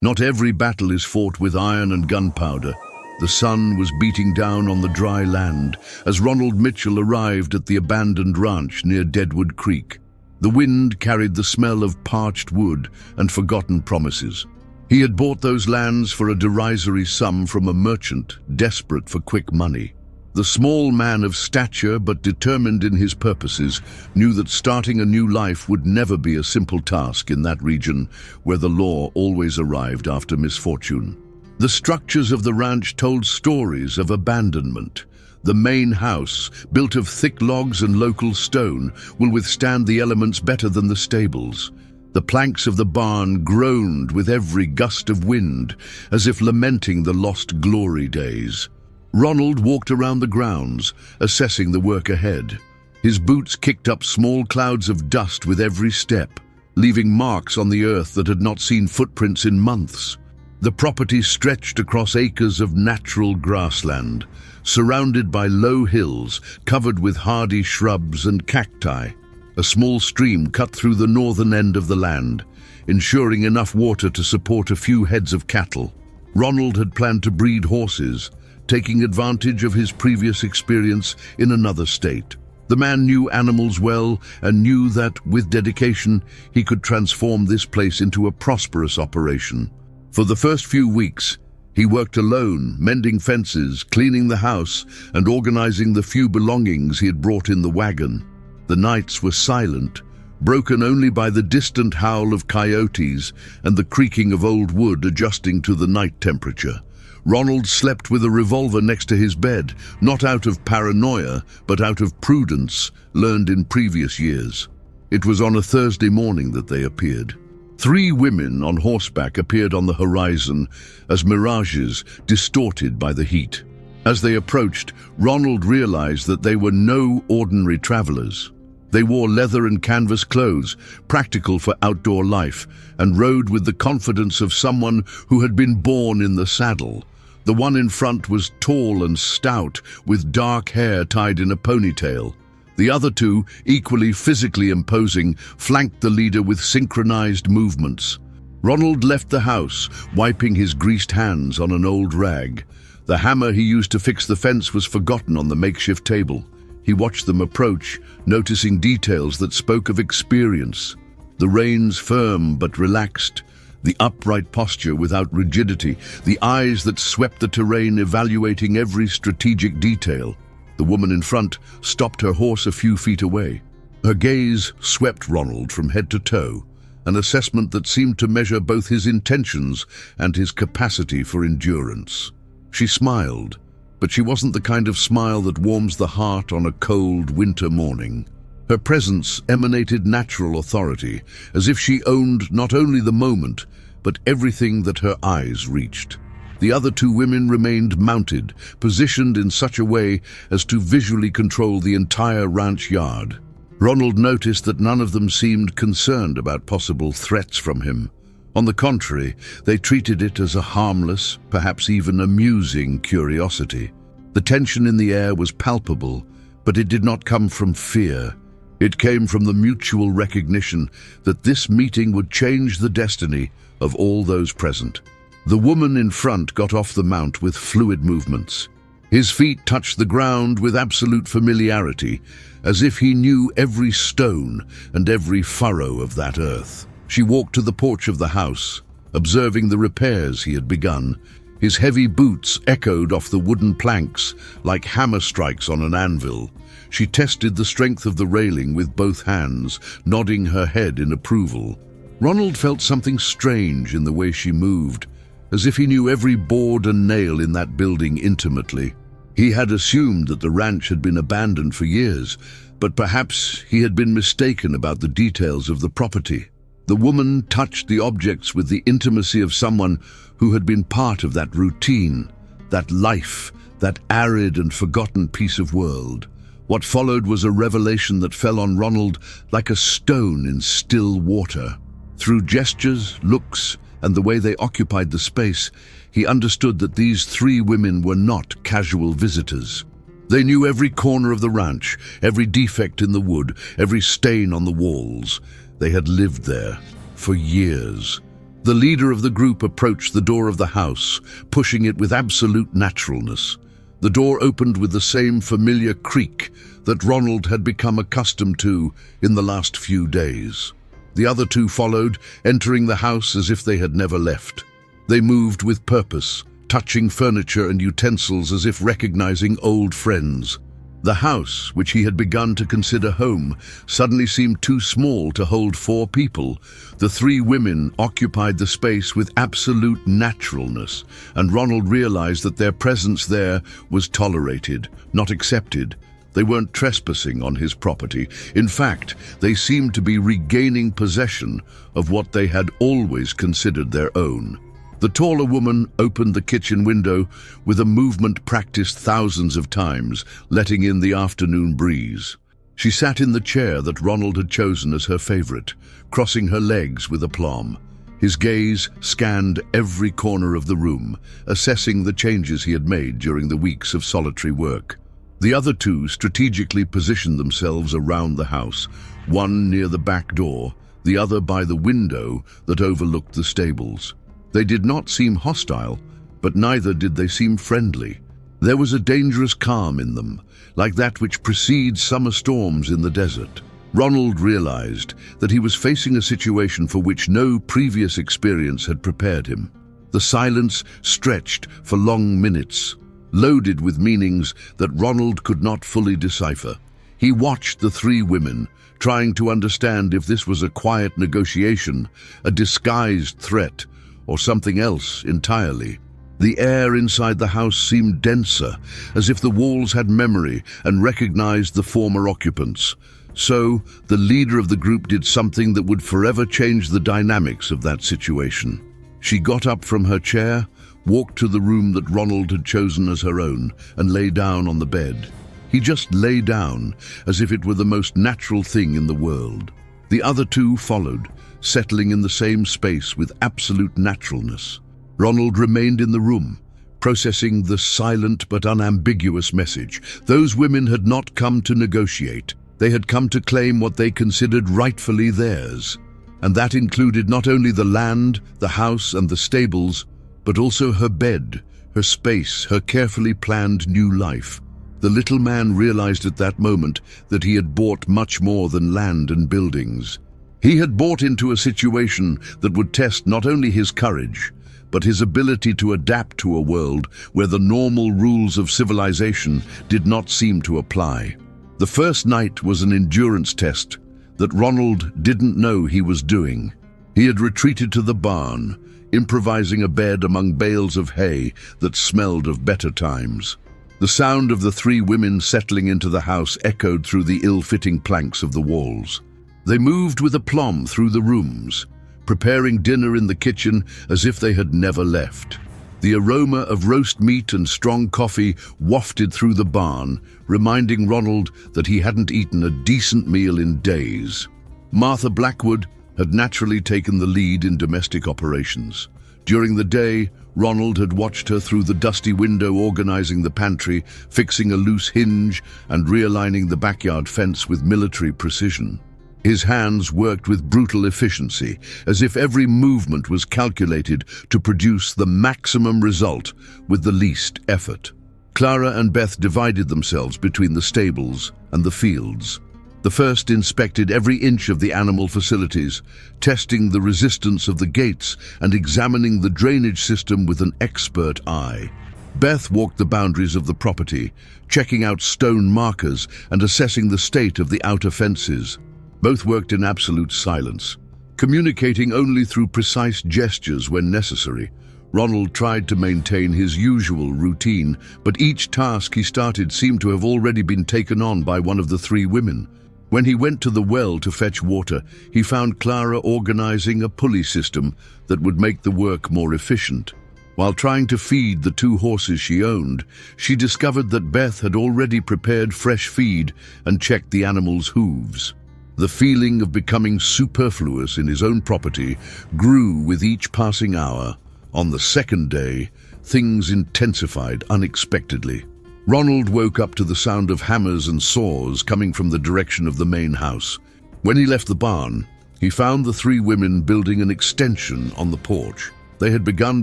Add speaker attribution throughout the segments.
Speaker 1: Not every battle is fought with iron and gunpowder. The sun was beating down on the dry land as Ronald Mitchell arrived at the abandoned ranch near Deadwood Creek. The wind carried the smell of parched wood and forgotten promises. He had bought those lands for a derisory sum from a merchant desperate for quick money. The small man of stature but determined in his purposes knew that starting a new life would never be a simple task in that region where the law always arrived after misfortune. The structures of the ranch told stories of abandonment. The main house, built of thick logs and local stone, will withstand the elements better than the stables. The planks of the barn groaned with every gust of wind, as if lamenting the lost glory days. Ronald walked around the grounds, assessing the work ahead. His boots kicked up small clouds of dust with every step, leaving marks on the earth that had not seen footprints in months. The property stretched across acres of natural grassland, surrounded by low hills covered with hardy shrubs and cacti. A small stream cut through the northern end of the land, ensuring enough water to support a few heads of cattle. Ronald had planned to breed horses, taking advantage of his previous experience in another state. The man knew animals well and knew that, with dedication, he could transform this place into a prosperous operation. For the first few weeks, he worked alone, mending fences, cleaning the house, and organizing the few belongings he had brought in the wagon. The nights were silent, broken only by the distant howl of coyotes and the creaking of old wood adjusting to the night temperature. Ronald slept with a revolver next to his bed, not out of paranoia, but out of prudence learned in previous years. It was on a Thursday morning that they appeared. 3 women on horseback appeared on the horizon as mirages distorted by the heat. As they approached, Ronald realized that they were no ordinary travelers. They wore leather and canvas clothes, practical for outdoor life, and rode with the confidence of someone who had been born in the saddle. The one in front was tall and stout, with dark hair tied in a ponytail. The other 2, equally physically imposing, flanked the leader with synchronized movements. Ronald left the house, wiping his greased hands on an old rag. The hammer he used to fix the fence was forgotten on the makeshift table. He watched them approach, noticing details that spoke of experience. The reins firm but relaxed, the upright posture without rigidity, the eyes that swept the terrain evaluating every strategic detail. The woman in front stopped her horse a few feet away. Her gaze swept Ronald from head to toe, an assessment that seemed to measure both his intentions and his capacity for endurance. She smiled, but she wasn't the kind of smile that warms the heart on a cold winter morning. Her presence emanated natural authority, as if she owned not only the moment, but everything that her eyes reached. The other 2 women remained mounted, positioned in such a way as to visually control the entire ranch yard. Ronald noticed that none of them seemed concerned about possible threats from him. On the contrary, they treated it as a harmless, perhaps even amusing curiosity. The tension in the air was palpable, but it did not come from fear. It came from the mutual recognition that this meeting would change the destiny of all those present. The woman in front got off the mount with fluid movements. His feet touched the ground with absolute familiarity, as if he knew every stone and every furrow of that earth. She walked to the porch of the house, observing the repairs he had begun. His heavy boots echoed off the wooden planks like hammer strikes on an anvil. She tested the strength of the railing with both hands, nodding her head in approval. Ronald felt something strange in the way she moved, as if he knew every board and nail in that building intimately. He had assumed that the ranch had been abandoned for years, but perhaps he had been mistaken about the details of the property. The woman touched the objects with the intimacy of someone who had been part of that routine, that life, that arid and forgotten piece of world. What followed was a revelation that fell on Ronald like a stone in still water. Through gestures, looks, and the way they occupied the space, he understood that these 3 women were not casual visitors. They knew every corner of the ranch, every defect in the wood, every stain on the walls. They had lived there for years. The leader of the group approached the door of the house, pushing it with absolute naturalness. The door opened with the same familiar creak that Ronald had become accustomed to in the last few days. The other two followed, entering the house as if they had never left. They moved with purpose, touching furniture and utensils as if recognizing old friends. The house, which he had begun to consider home, suddenly seemed too small to hold 4 people. The 3 women occupied the space with absolute naturalness, and Ronald realized that their presence there was tolerated, not accepted. They weren't trespassing on his property. In fact, they seemed to be regaining possession of what they had always considered their own. The taller woman opened the kitchen window with a movement practiced thousands of times, letting in the afternoon breeze. She sat in the chair that Ronald had chosen as her favorite, crossing her legs with aplomb. His gaze scanned every corner of the room, assessing the changes he had made during the weeks of solitary work. The other two strategically positioned themselves around the house, one near the back door, the other by the window that overlooked the stables. They did not seem hostile, but neither did they seem friendly. There was a dangerous calm in them, like that which precedes summer storms in the desert. Ronald realized that he was facing a situation for which no previous experience had prepared him. The silence stretched for long minutes, loaded with meanings that Ronald could not fully decipher. He watched the 3 women, trying to understand if this was a quiet negotiation, a disguised threat, or something else entirely. The air inside the house seemed denser, as if the walls had memory and recognized the former occupants. So, the leader of the group did something that would forever change the dynamics of that situation. She got up from her chair, walked to the room that Ronald had chosen as her own, and lay down on the bed. He just lay down, as if it were the most natural thing in the world. The other 2 followed, settling in the same space with absolute naturalness. Ronald remained in the room, processing the silent but unambiguous message. Those women had not come to negotiate. They had come to claim what they considered rightfully theirs. And that included not only the land, the house, and the stables, but also her bed, her space, her carefully planned new life. The little man realized at that moment that he had bought much more than land and buildings. He had bought into a situation that would test not only his courage, but his ability to adapt to a world where the normal rules of civilization did not seem to apply. The first night was an endurance test that Ronald didn't know he was doing. He had retreated to the barn, improvising a bed among bales of hay that smelled of better times. The sound of the 3 women settling into the house echoed through the ill-fitting planks of the walls. They moved with aplomb through the rooms, preparing dinner in the kitchen as if they had never left. The aroma of roast meat and strong coffee wafted through the barn, reminding Ronald that he hadn't eaten a decent meal in days. Martha Blackwood had naturally taken the lead in domestic operations. During the day, Ronald had watched her through the dusty window, organizing the pantry, fixing a loose hinge, and realigning the backyard fence with military precision. His hands worked with brutal efficiency, as if every movement was calculated to produce the maximum result with the least effort. Clara and Beth divided themselves between the stables and the fields. The first inspected every inch of the animal facilities, testing the resistance of the gates and examining the drainage system with an expert eye. Beth walked the boundaries of the property, checking out stone markers and assessing the state of the outer fences. Both worked in absolute silence, communicating only through precise gestures when necessary. Ronald tried to maintain his usual routine, but each task he started seemed to have already been taken on by one of the 3 women. When he went to the well to fetch water, he found Clara organizing a pulley system that would make the work more efficient. While trying to feed the 2 horses she owned, she discovered that Beth had already prepared fresh feed and checked the animals' hooves. The feeling of becoming superfluous in his own property grew with each passing hour. On the second day, things intensified unexpectedly. Ronald woke up to the sound of hammers and saws coming from the direction of the main house. When he left the barn, He found the three women building an extension on the porch. They had begun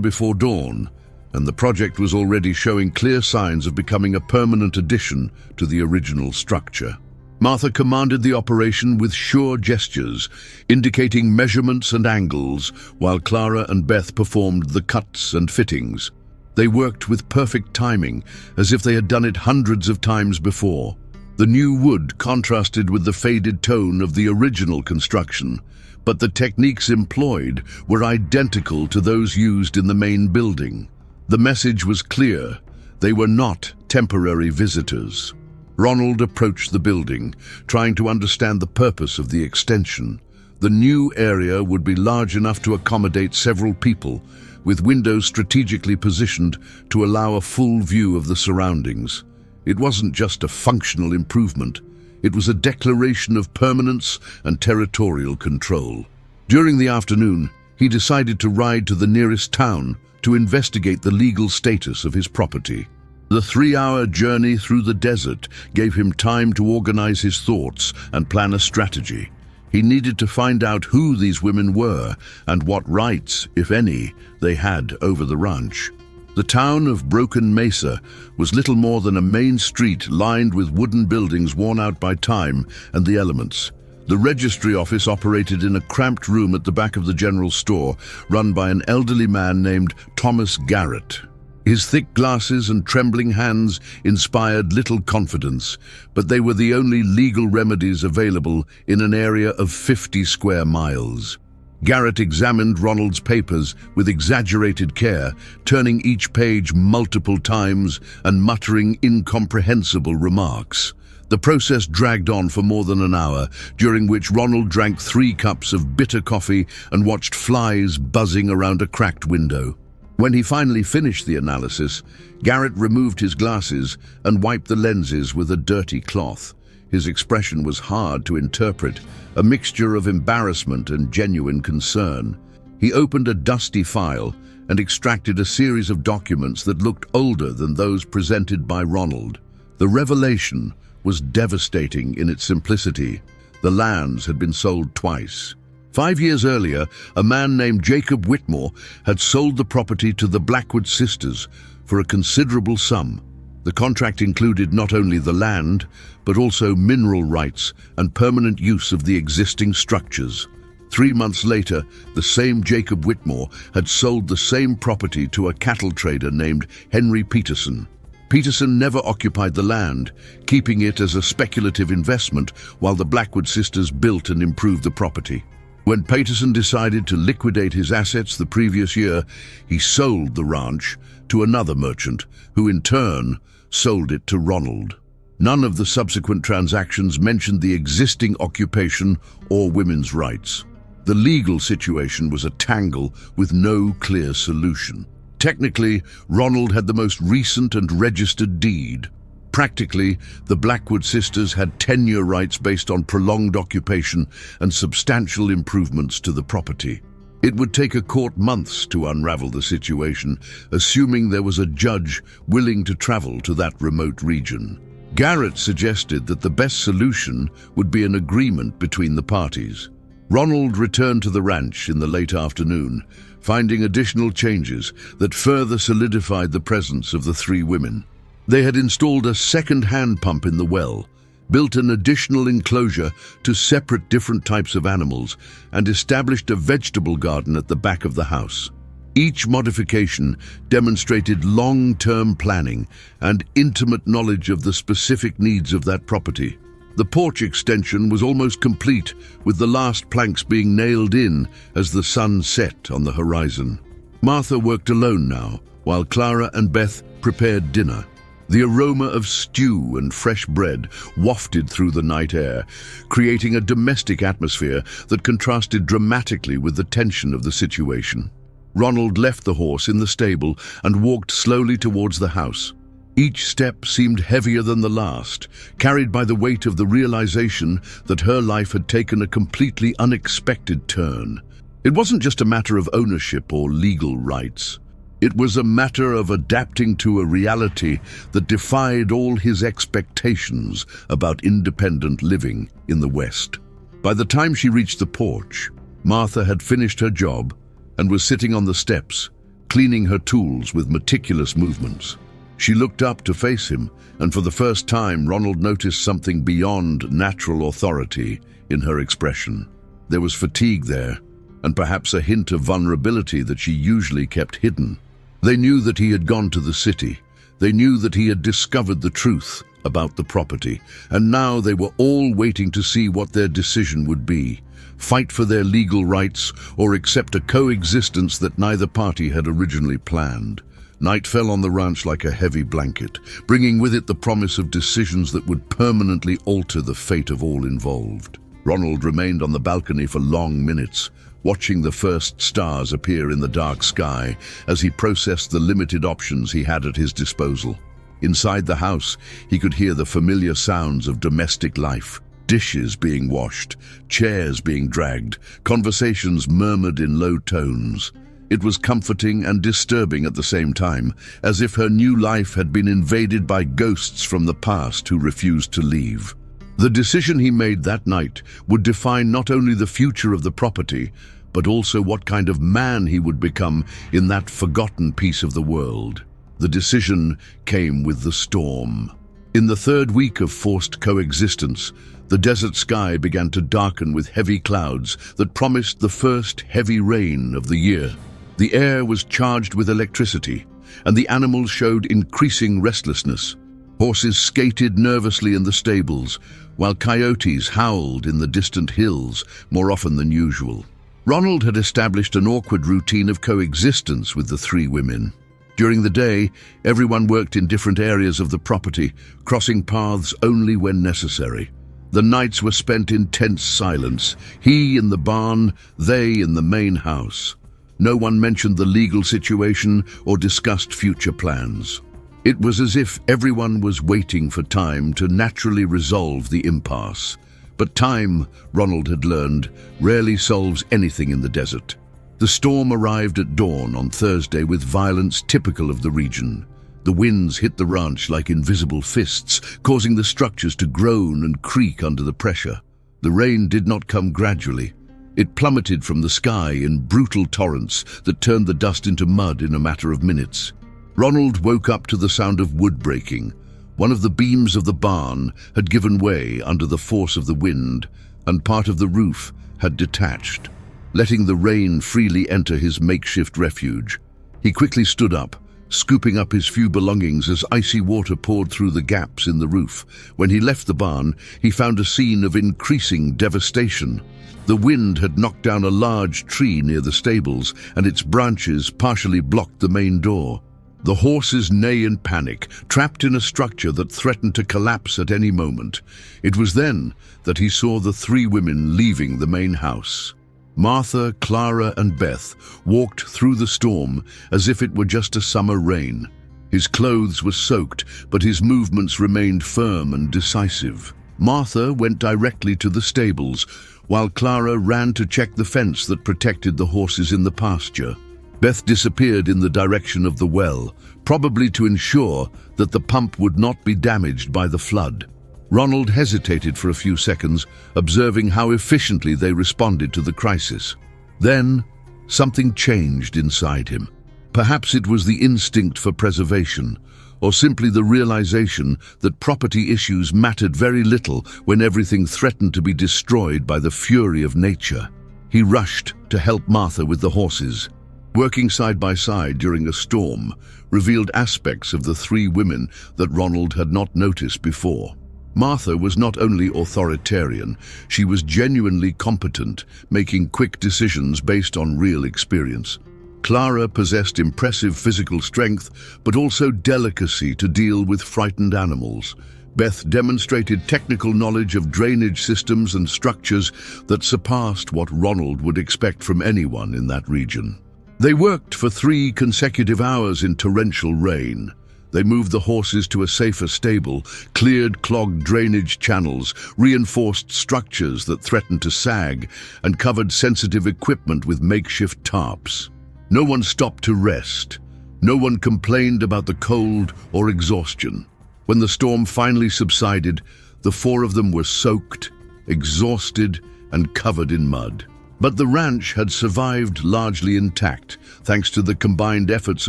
Speaker 1: before dawn, and the project was already showing clear signs of becoming a permanent addition to the original structure. Martha commanded the operation with sure gestures, indicating measurements and angles, while Clara and Beth performed the cuts and fittings. They worked with perfect timing, as if they had done it hundreds of times before. The new wood contrasted with the faded tone of the original construction, but the techniques employed were identical to those used in the main building. The message was clear: they were not temporary visitors. Ronald approached the building, trying to understand the purpose of the extension. The new area would be large enough to accommodate several people, with windows strategically positioned to allow a full view of the surroundings. It wasn't just a functional improvement, it was a declaration of permanence and territorial control. During the afternoon, he decided to ride to the nearest town to investigate the legal status of his property. The 3-hour journey through the desert gave him time to organize his thoughts and plan a strategy. He needed to find out who these women were and what rights, if any, they had over the ranch. The town of Broken Mesa was little more than a main street lined with wooden buildings worn out by time and the elements. The registry office operated in a cramped room at the back of the general store, run by an elderly man named Thomas Garrett. His thick glasses and trembling hands inspired little confidence, but they were the only legal remedies available in an area of 50 square miles. Garrett examined Ronald's papers with exaggerated care, turning each page multiple times and muttering incomprehensible remarks. The process dragged on for more than an hour, during which Ronald drank 3 cups of bitter coffee and watched flies buzzing around a cracked window. When he finally finished the analysis, Garrett removed his glasses and wiped the lenses with a dirty cloth. His expression was hard to interpret, a mixture of embarrassment and genuine concern. He opened a dusty file and extracted a series of documents that looked older than those presented by Ronald. The revelation was devastating in its simplicity. The lands had been sold twice. 5 years earlier, a man named Jacob Whitmore had sold the property to the Blackwood sisters for a considerable sum. The contract included not only the land, but also mineral rights and permanent use of the existing structures. 3 months later, the same Jacob Whitmore had sold the same property to a cattle trader named Henry Peterson. Peterson never occupied the land, keeping it as a speculative investment while the Blackwood sisters built and improved the property. When Peterson decided to liquidate his assets the previous year, he sold the ranch to another merchant, who in turn sold it to Ronald. None of the subsequent transactions mentioned the existing occupation or women's rights. The legal situation was a tangle with no clear solution. Technically, Ronald had the most recent and registered deed. Practically, the Blackwood sisters had tenure rights based on prolonged occupation and substantial improvements to the property. It would take a court months to unravel the situation, assuming there was a judge willing to travel to that remote region. Garrett suggested that the best solution would be an agreement between the parties. Ronald returned to the ranch in the late afternoon, finding additional changes that further solidified the presence of the 3 women. They had installed a second hand pump in the well, built an additional enclosure to separate different types of animals, and established a vegetable garden at the back of the house. Each modification demonstrated long-term planning and intimate knowledge of the specific needs of that property. The porch extension was almost complete, with the last planks being nailed in as the sun set on the horizon. Martha worked alone now, while Clara and Beth prepared dinner. The aroma of stew and fresh bread wafted through the night air, creating a domestic atmosphere that contrasted dramatically with the tension of the situation. Ronald left the horse in the stable and walked slowly towards the house. Each step seemed heavier than the last, carried by the weight of the realization that her life had taken a completely unexpected turn. It wasn't just a matter of ownership or legal rights. It was a matter of adapting to a reality that defied all his expectations about independent living in the West. By the time she reached the porch, Martha had finished her job and was sitting on the steps, cleaning her tools with meticulous movements. She looked up to face him, and for the first time, Ronald noticed something beyond natural authority in her expression. There was fatigue there, and perhaps a hint of vulnerability that she usually kept hidden. They knew that he had gone to the city. They knew that he had discovered the truth about the property, and now they were all waiting to see what their decision would be: fight for their legal rights or accept a coexistence that neither party had originally planned. Night fell on the ranch like a heavy blanket, bringing with it the promise of decisions that would permanently alter the fate of all involved. Ronald remained on the balcony for long minutes, watching the first stars appear in the dark sky as he processed the limited options he had at his disposal. Inside the house, he could hear the familiar sounds of domestic life: dishes being washed, chairs being dragged, conversations murmured in low tones. It was comforting and disturbing at the same time, as if her new life had been invaded by ghosts from the past who refused to leave. The decision he made that night would define not only the future of the property, but also what kind of man he would become in that forgotten piece of the world. The decision came with the storm. In the third week of forced coexistence, the desert sky began to darken with heavy clouds that promised the first heavy rain of the year. The air was charged with electricity, and the animals showed increasing restlessness. Horses skated nervously in the stables, while coyotes howled in the distant hills more often than usual. Ronald had established an awkward routine of coexistence with the three women. During the day, everyone worked in different areas of the property, crossing paths only when necessary. The nights were spent in tense silence, he in the barn, they in the main house. No one mentioned the legal situation or discussed future plans. It was as if everyone was waiting for time to naturally resolve the impasse. But time, Ronald had learned, rarely solves anything in the desert. The storm arrived at dawn on Thursday with violence typical of the region. The winds hit the ranch like invisible fists, causing the structures to groan and creak under the pressure. The rain did not come gradually. It plummeted from the sky in brutal torrents that turned the dust into mud in a matter of minutes. Ronald woke up to the sound of wood breaking. One of the beams of the barn had given way under the force of the wind, and part of the roof had detached, letting the rain freely enter his makeshift refuge. He quickly stood up, scooping up his few belongings as icy water poured through the gaps in the roof. When he left the barn, he found a scene of increasing devastation. The wind had knocked down a large tree near the stables, and its branches partially blocked the main door. The horses neigh in panic, trapped in a structure that threatened to collapse at any moment. It was then that he saw the three women leaving the main house. Martha, Clara, and Beth walked through the storm as if it were just a summer rain. His clothes were soaked, but his movements remained firm and decisive. Martha went directly to the stables, while Clara ran to check the fence that protected the horses in the pasture. Beth disappeared in the direction of the well, probably to ensure that the pump would not be damaged by the flood. Ronald hesitated for a few seconds, observing how efficiently they responded to the crisis. Then, something changed inside him. Perhaps it was the instinct for preservation, or simply the realization that property issues mattered very little when everything threatened to be destroyed by the fury of nature. He rushed to help Martha with the horses. Working side by side during a storm revealed aspects of the three women that Ronald had not noticed before. Martha was not only authoritarian, she was genuinely competent, making quick decisions based on real experience. Clara possessed impressive physical strength, but also delicacy to deal with frightened animals. Beth demonstrated technical knowledge of drainage systems and structures that surpassed what Ronald would expect from anyone in that region. They worked for 3 consecutive hours in torrential rain. They moved the horses to a safer stable, cleared clogged drainage channels, reinforced structures that threatened to sag, and covered sensitive equipment with makeshift tarps. No one stopped to rest. No one complained about the cold or exhaustion. When the storm finally subsided, the 4 of them were soaked, exhausted, and covered in mud. But the ranch had survived largely intact, thanks to the combined efforts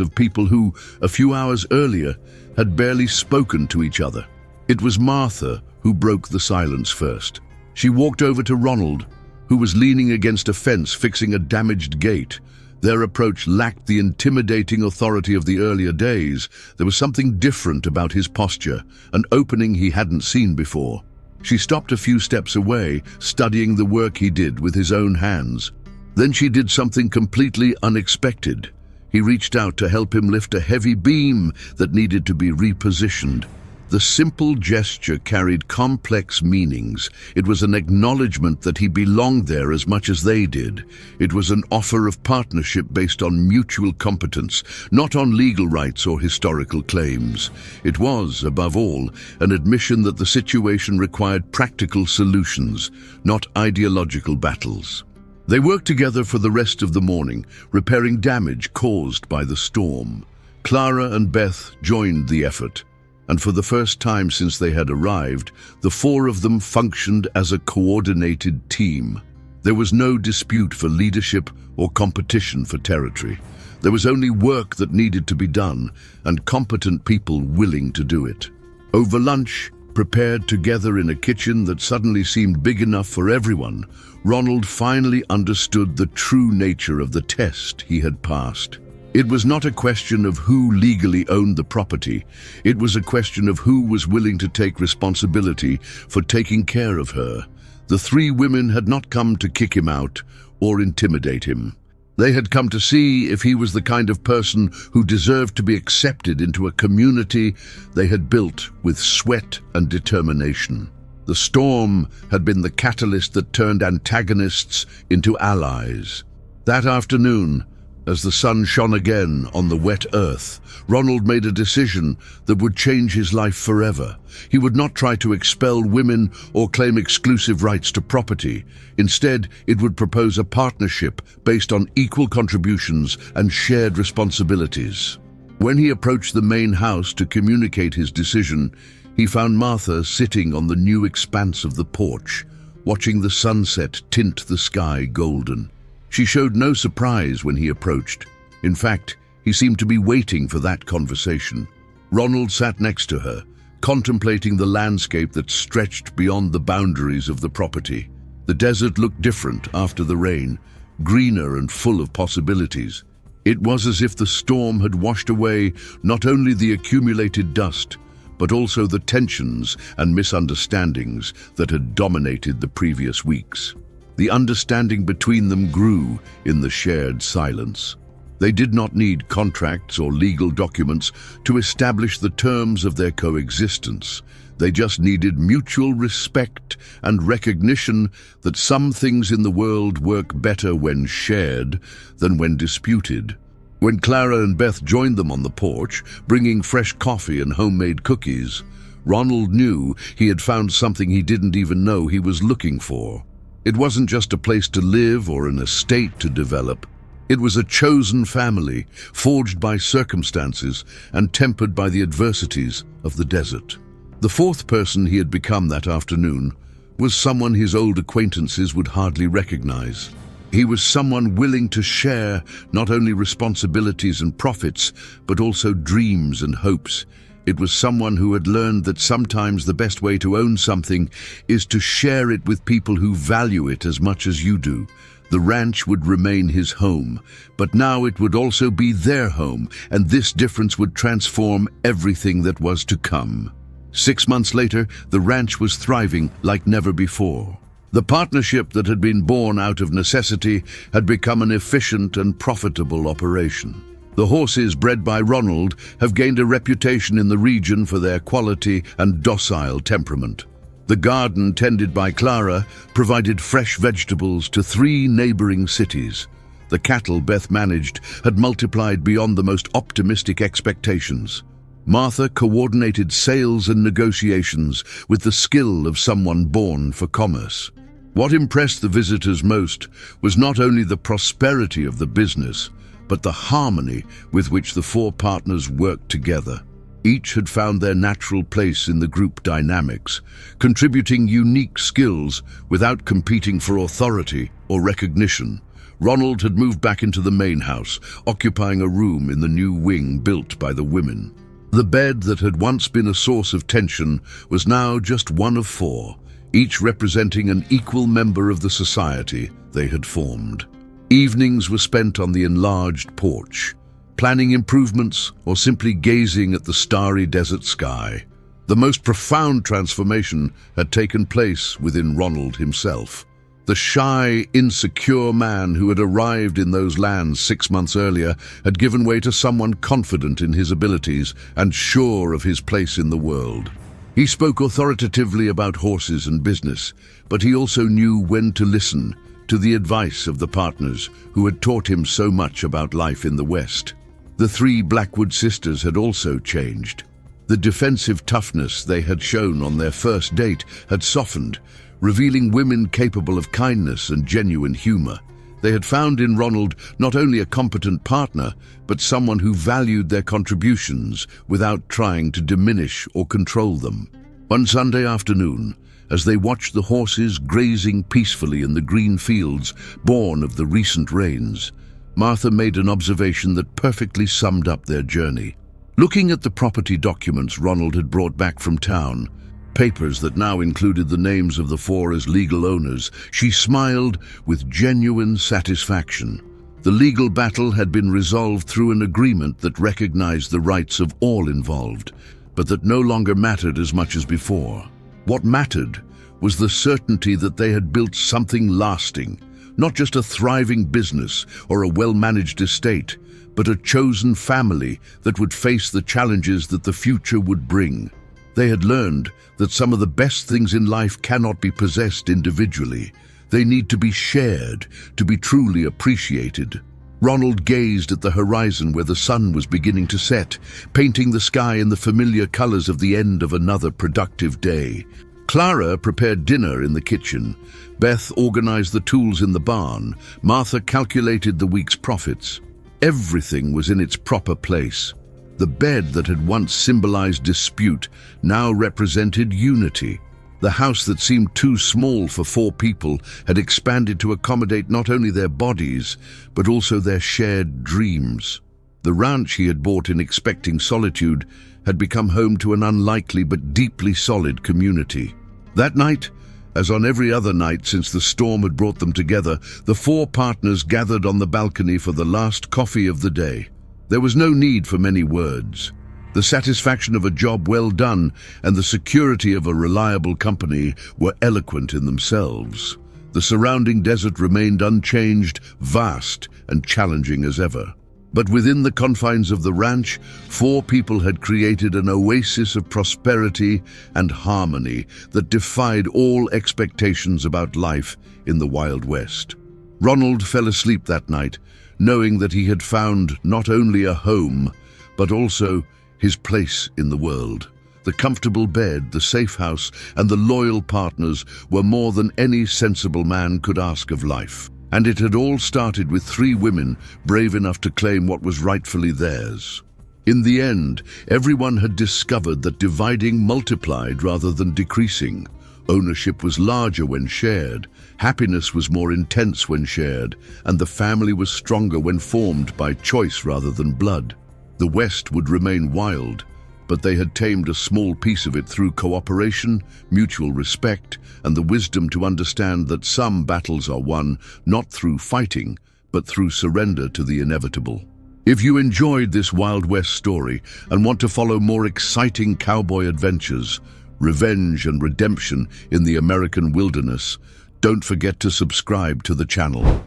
Speaker 1: of people who, a few hours earlier, had barely spoken to each other. It was Martha who broke the silence first. She walked over to Ronald, who was leaning against a fence fixing a damaged gate. Their approach lacked the intimidating authority of the earlier days. There was something different about his posture, an opening he hadn't seen before. She stopped a few steps away, studying the work he did with his own hands. Then she did something completely unexpected. He reached out to help him lift a heavy beam that needed to be repositioned. The simple gesture carried complex meanings. It was an acknowledgement that he belonged there as much as they did. It was an offer of partnership based on mutual competence, not on legal rights or historical claims. It was, above all, an admission that the situation required practical solutions, not ideological battles. They worked together for the rest of the morning, repairing damage caused by the storm. Clara and Beth joined the effort, and for the first time since they had arrived, the four of them functioned as a coordinated team. There was no dispute for leadership or competition for territory. There was only work that needed to be done, and competent people willing to do it. Over lunch, prepared together in a kitchen that suddenly seemed big enough for everyone, Ronald finally understood the true nature of the test he had passed. It was not a question of who legally owned the property. It was a question of who was willing to take responsibility for taking care of her. The three women had not come to kick him out or intimidate him. They had come to see if he was the kind of person who deserved to be accepted into a community they had built with sweat and determination. The storm had been the catalyst that turned antagonists into allies. That afternoon, as the sun shone again on the wet earth, Ronald made a decision that would change his life forever. He would not try to expel women or claim exclusive rights to property. Instead, it would propose a partnership based on equal contributions and shared responsibilities. When he approached the main house to communicate his decision, he found Martha sitting on the new expanse of the porch, watching the sunset tint the sky golden. She showed no surprise when he approached. In fact, he seemed to be waiting for that conversation. Ronald sat next to her, contemplating the landscape that stretched beyond the boundaries of the property. The desert looked different after the rain, greener and full of possibilities. It was as if the storm had washed away not only the accumulated dust, but also the tensions and misunderstandings that had dominated the previous weeks. The understanding between them grew in the shared silence. They did not need contracts or legal documents to establish the terms of their coexistence. They just needed mutual respect and recognition that some things in the world work better when shared than when disputed. When Clara and Beth joined them on the porch, bringing fresh coffee and homemade cookies, Ronald knew he had found something he didn't even know he was looking for. It wasn't just a place to live or an estate to develop. It was a chosen family, forged by circumstances and tempered by the adversities of the desert. The fourth person he had become that afternoon was someone his old acquaintances would hardly recognize. He was someone willing to share not only responsibilities and profits, but also dreams and hopes. It was someone who had learned that sometimes the best way to own something is to share it with people who value it as much as you do. The ranch would remain his home, but now it would also be their home, and this difference would transform everything that was to come. 6 months later, the ranch was thriving like never before. The partnership that had been born out of necessity had become an efficient and profitable operation. The horses bred by Ronald have gained a reputation in the region for their quality and docile temperament. The garden tended by Clara provided fresh vegetables to 3 neighboring cities. The cattle Beth managed had multiplied beyond the most optimistic expectations. Martha coordinated sales and negotiations with the skill of someone born for commerce. What impressed the visitors most was not only the prosperity of the business, but the harmony with which the 4 partners worked together. Each had found their natural place in the group dynamics, contributing unique skills without competing for authority or recognition. Ronald had moved back into the main house, occupying a room in the new wing built by the women. The bed that had once been a source of tension was now just one of four, each representing an equal member of the society they had formed. Evenings were spent on the enlarged porch, planning improvements or simply gazing at the starry desert sky. The most profound transformation had taken place within Ronald himself. The shy, insecure man who had arrived in those lands 6 months earlier had given way to someone confident in his abilities and sure of his place in the world. He spoke authoritatively about horses and business, but he also knew when to listen to the advice of the partners who had taught him so much about life in the West. The three Blackwood sisters had also changed. The defensive toughness they had shown on their first date had softened, revealing women capable of kindness and genuine humor. They had found in Ronald not only a competent partner, but someone who valued their contributions without trying to diminish or control them. One Sunday afternoon, as they watched the horses grazing peacefully in the green fields born of the recent rains, Martha made an observation that perfectly summed up their journey. Looking at the property documents Ronald had brought back from town, papers that now included the names of the four as legal owners, she smiled with genuine satisfaction. The legal battle had been resolved through an agreement that recognized the rights of all involved, but that no longer mattered as much as before. What mattered was the certainty that they had built something lasting, not just a thriving business or a well-managed estate, but a chosen family that would face the challenges that the future would bring. They had learned that some of the best things in life cannot be possessed individually. They need to be shared, to be truly appreciated. Ronald gazed at the horizon where the sun was beginning to set, painting the sky in the familiar colors of the end of another productive day. Clara prepared dinner in the kitchen. Beth organized the tools in the barn. Martha calculated the week's profits. Everything was in its proper place. The bed that had once symbolized dispute now represented unity. The house that seemed too small for 4 people had expanded to accommodate not only their bodies, but also their shared dreams. The ranch he had bought in expecting solitude had become home to an unlikely but deeply solid community. That night, as on every other night since the storm had brought them together, the 4 partners gathered on the balcony for the last coffee of the day. There was no need for many words. The satisfaction of a job well done and the security of a reliable company were eloquent in themselves. The surrounding desert remained unchanged, vast and challenging as ever. But within the confines of the ranch, 4 people had created an oasis of prosperity and harmony that defied all expectations about life in the Wild West. Ronald fell asleep that night, knowing that he had found not only a home, but also his place in the world. The comfortable bed, the safe house, and the loyal partners were more than any sensible man could ask of life. And it had all started with 3 women brave enough to claim what was rightfully theirs. In the end, everyone had discovered that dividing multiplied rather than decreasing. Ownership was larger when shared, happiness was more intense when shared, and the family was stronger when formed by choice rather than blood. The West would remain wild, but they had tamed a small piece of it through cooperation, mutual respect, and the wisdom to understand that some battles are won not through fighting, but through surrender to the inevitable. If you enjoyed this Wild West story and want to follow more exciting cowboy adventures, revenge and redemption in the American wilderness, don't forget to subscribe to the channel.